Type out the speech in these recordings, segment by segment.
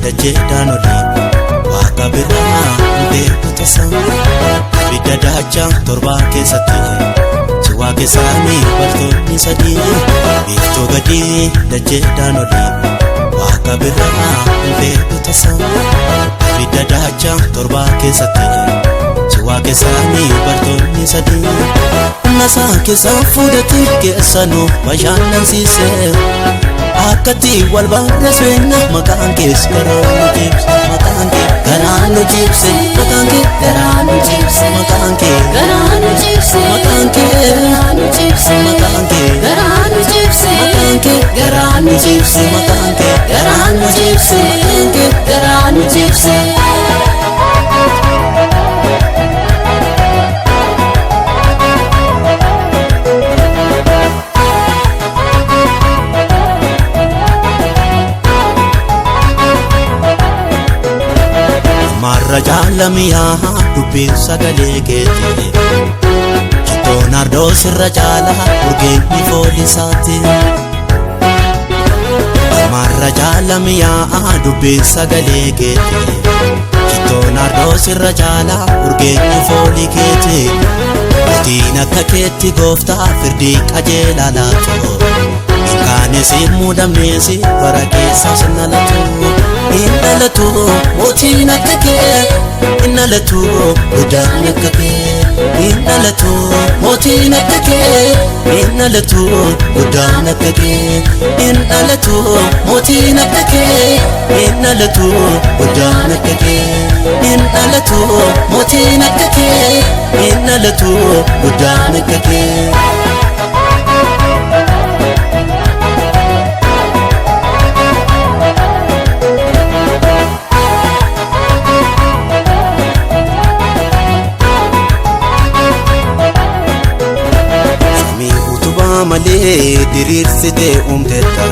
dacheedhaan olii waaqa biraa beeku tasan bidda daachaa torbaa keessatti si waaqessaanii bartoonni sadii biiftuu gadii dacheedhaan olii waaqa biraa beeku tasan bidda daachaa torbaa keessatti si waaqessaanii bartoonni sadii nasaa keessaan fuudhatee keessanuu bashannansiisee akkatti wal barreessina maqaan kees garaan jibse maqaan kee garaan jibse maqaan kee garaan jibse maqaan kee garaan jibse maqaan kee garaan jibse maqaan kee garaan jibse maqaan kee garaan jibse maqaan kee garaan jibse maqaan kee garaan jibse marra jaalamiyaa dubbiin sagalee keetii kittoon ardoo sirra caalaa urgeenyi foolisaati marra jaalamiyaa dubbiin sagalee keetii kittoon ardoo sirra caalaa urgeenyi foolii keetii mootiin akka keetti gooftaa firdii qajeelaa laatu hinkaanes hin muudamnees bara keessa sinalatu innalatu mootiin akka kee innalatu gudaan akka kee innalatu mootiin akka kee innalatu gudaan akka kee innalatu mootiin akka kee innalatu gudaan akka kee innalatu mootiin akka kee innalatu gudaan akka kee malee diriirsite uumteetta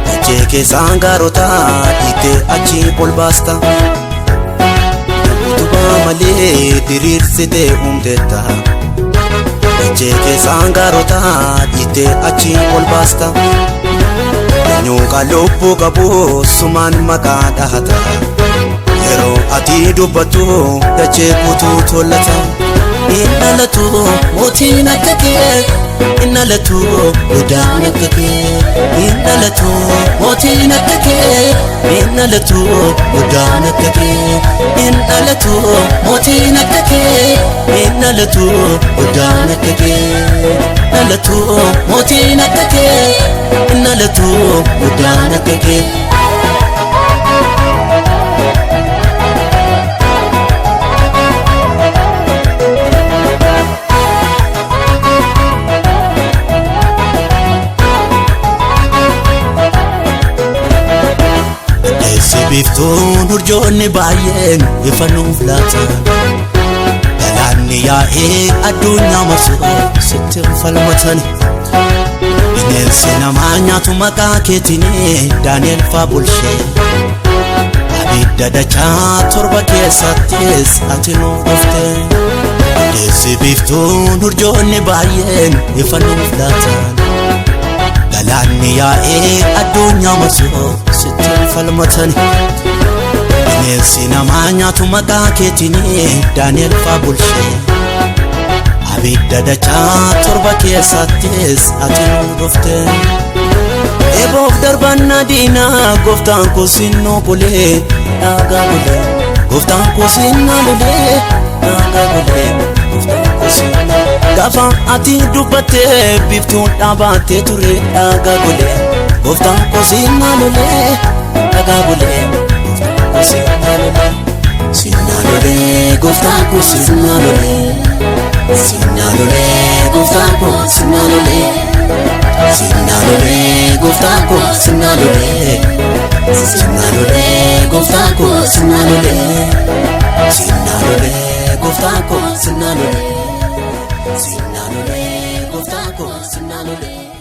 dachee keessaan gaarotaa dhiittee achi ol baasta utubaa malee diriirsite uumteetta dachee keessaan gaarotaa dhiittee achi ol baasta nyuuqa lubbuu qabu sumaan maqaa dhahata yeroo ati dubbattu dachee guutuu tollata innalatu mootiin akka kee innalatu gudaan akka kee innalatu mootiin akka kee innalatu gudaan akka kee innalatu mootiin akka kee innalatu gudaan akka kee innalatu mootiin akka kee innalatu gudaan akka kee biiftuun urjoonni baay'een ifanuuf laatan galaanni yaa'ee addunyaa marsuu sitti falmatan bineensi namaa nyaatu maqaa keetiin Daani'el faa bulshee abidda dachaa torba keessattis ati nuuf dhufte biiftuun urjoonni baay'een ifanuuf laatan galaanni yaa'ee addunyaa marsuu sitti falmatan bineensi namaa nyaatu maqaa keetiin Daani'el faa bulshee abidda dachaa torba keessattis ati nuuf dhufte eeboof darbannaa diinaa gooftaan koo sinnoo golee dhaagaa golee gooftaan koo sinnaa lolee dhaagaa golee gooftaan koo sinnaa gaafa ati dubbattee biiftuun dhaabattee ture dhaagaa golee gooftaan koo sinnaa lolee dhaagaa golee gooftaan koo sinnaa lolee sinnaa lolee gooftaan koo sinnaa lolee sinnaa lolee gooftaan koo sinnaa lolee sinnaa lolee gooftaan koo sinnaa lolee sinnaa lolee gooftaan koo sinnaa lolee sinnaa lolee gooftaan koo sinnaa lolee sinnaa lolee gooftaan koo sinnaa lolee